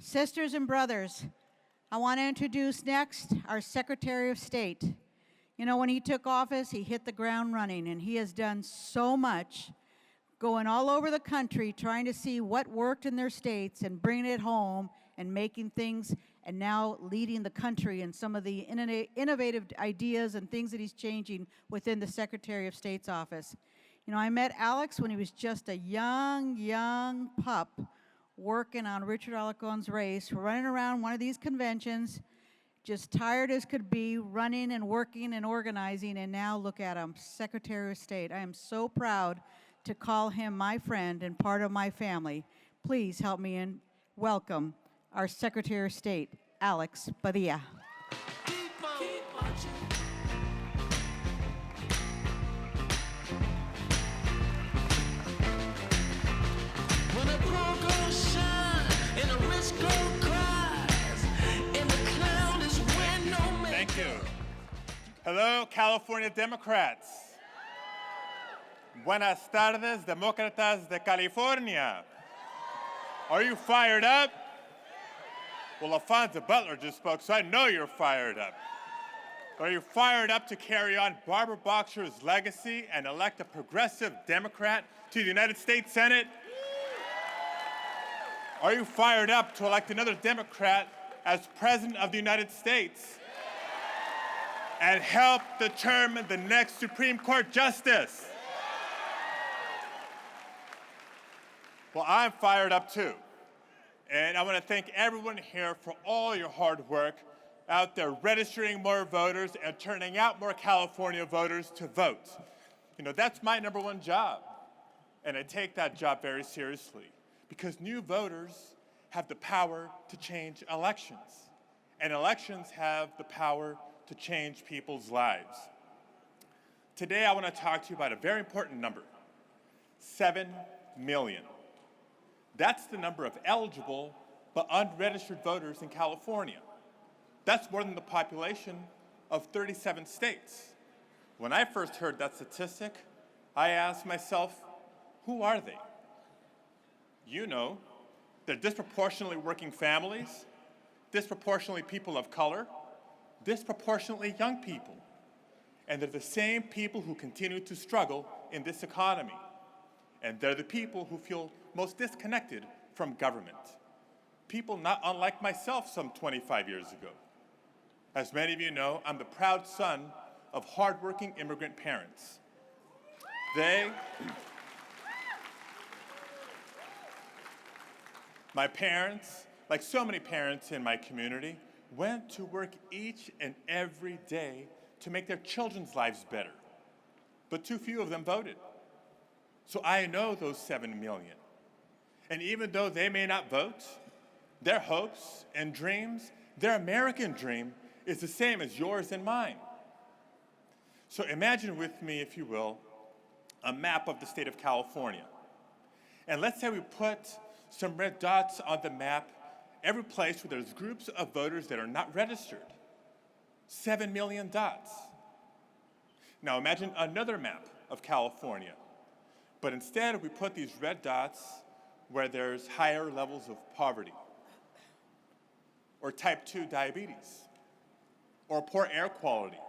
Sisters and brothers, I want to introduce next our Secretary of State. You know, when he took office, he hit the ground running, and he has done so much, going all over the country trying to see what worked in their states and bringing it home and making things, and now leading the country in some of the innovative ideas and things that he's changing within the Secretary of State's office. You know, I met Alex when he was just a young pup working on Richard Alarcon's race, running around one of these conventions, just tired as could be, running and working and organizing, and now look at him, Secretary of State. I am so proud to call him my friend and part of my family. Please help me in welcome our Secretary of State, Alex Padilla. Thank you. Hello, California Democrats. Buenas tardes, Demócratas de California. Are you fired up? Well, Alphonse Butler just spoke, so I know you're fired up. Are you fired up to carry on Barbara Boxer's legacy and elect a progressive Democrat to the United States Senate? Are you fired up to elect another Democrat as President of the United States and help determine the next Supreme Court justice? Well, I'm fired up too. And I want to thank everyone here for all your hard work out there registering more voters and turning out more California voters to vote. You know, that's my number one job. And I take that job very seriously because new voters have the power to change elections. And elections have the power to change people's lives. Today, I want to talk to you about a very important number, 7 million. That's the number of eligible but unregistered voters in California. That's more than the population of 37 states. When I first heard that statistic, I asked myself, who are they? You know, they're disproportionately working families, disproportionately people of color, disproportionately young people. And they're the same people who continue to struggle in this economy. And they're the people who feel most disconnected from government. People not unlike myself some 25 years ago. As many of you know, I'm the proud son of hardworking immigrant parents. My parents, like so many parents in my community, went to work each and every day to make their children's lives better. But too few of them voted. So I know those 7 million. And even though they may not vote, their hopes and dreams, their American dream, is the same as yours and mine. So imagine with me, if you will, a map of the state of California. And let's say we put some red dots on the map every place where there's groups of voters that are not registered. 7 million dots. Now imagine another map of California. But instead, we put these red dots where there's higher levels of poverty, or type 2 diabetes, or poor air quality.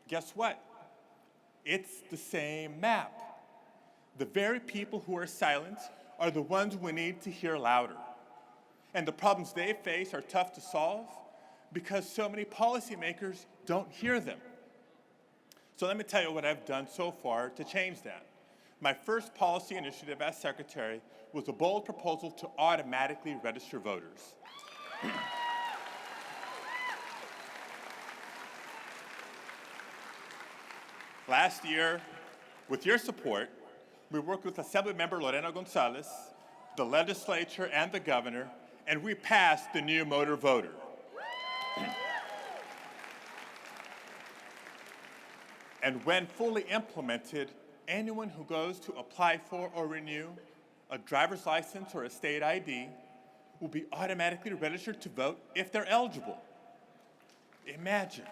Guess what? It's the same map. The very people who are silent are the ones we need to hear louder. And the problems they face are tough to solve because so many policymakers don't hear them. So let me tell you what I've done so far to change that. My first policy initiative as secretary was a bold proposal to automatically register voters. Last year, with your support, we worked with Assemblymember Lorena Gonzalez, the legislature, and the governor, and we passed the new motor voter. And when fully implemented, anyone who goes to apply for or renew a driver's license or a state ID will be automatically registered to vote if they're eligible. Imagine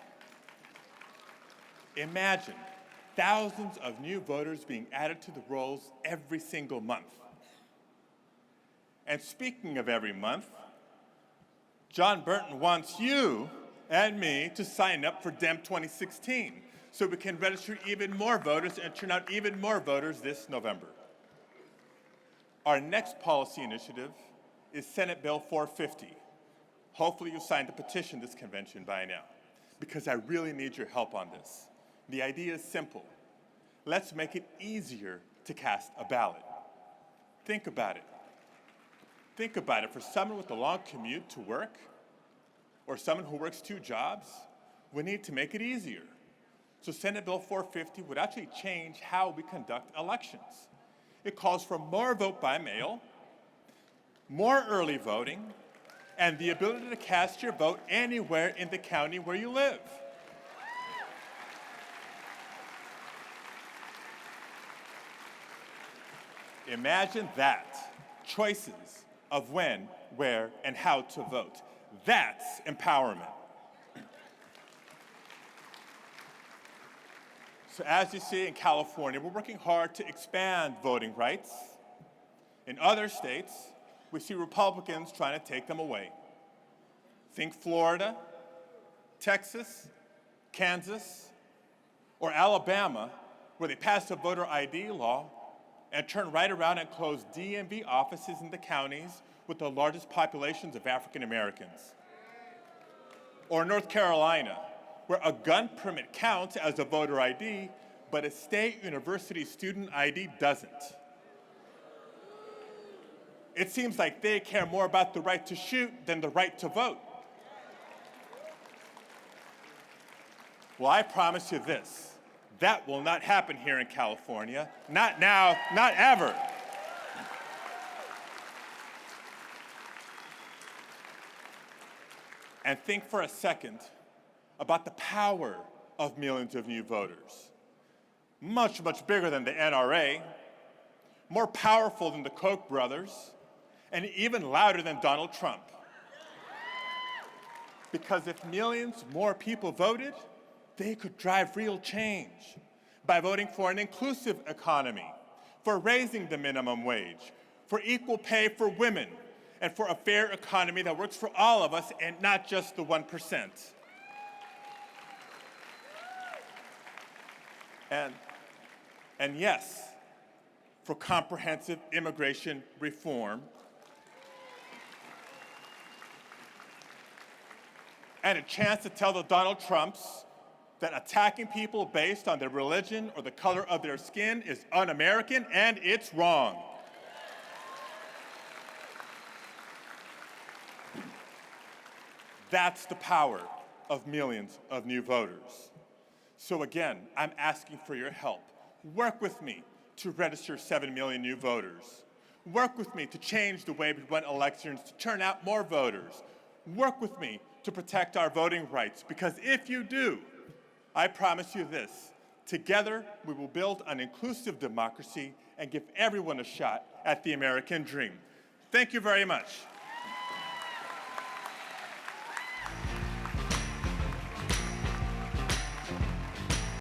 thousands of new voters being added to the rolls every single month. And speaking of every month, John Burton wants you and me to sign up for Dem 2016 so we can register even more voters and turn out even more voters this November. Our next policy initiative is Senate Bill 450. Hopefully you signed the petition this convention by now, because I really need your help on this. The idea is simple. Let's make it easier to cast a ballot. Think about it. Think about it. For someone with a long commute to work, or someone who works 2 jobs, we need to make it easier. So Senate Bill 450 would actually change how we conduct elections. It calls for more vote by mail, more early voting, and the ability to cast your vote anywhere in the county where you live. Imagine that. Choices of when, where, and how to vote. That's empowerment. So as you see in California, we're working hard to expand voting rights. In other states, we see Republicans trying to take them away. Think Florida, Texas, Kansas, or Alabama, where they passed a voter ID law and turned right around and closed DMV offices in the counties with the largest populations of African Americans. Or North Carolina, where a gun permit counts as a voter ID, but a state university student ID doesn't. It seems like they care more about the right to shoot than the right to vote. Well, I promise you this, that will not happen here in California. Not now, not ever. And think for a second about the power of millions of new voters. Much, much bigger than the NRA, more powerful than the Koch brothers, and even louder than Donald Trump. Because if millions more people voted, they could drive real change by voting for an inclusive economy, for raising the minimum wage, for equal pay for women, and for a fair economy that works for all of us and not just the 1%. And yes, for comprehensive immigration reform and a chance to tell the Donald Trumps that attacking people based on their religion or the color of their skin is un-American and it's wrong. That's the power of millions of new voters. So again, I'm asking for your help. Work with me to register 7 million new voters. Work with me to change the way we run elections to turn out more voters. Work with me to protect our voting rights, because if you do, I promise you this, together we will build an inclusive democracy and give everyone a shot at the American dream. Thank you very much.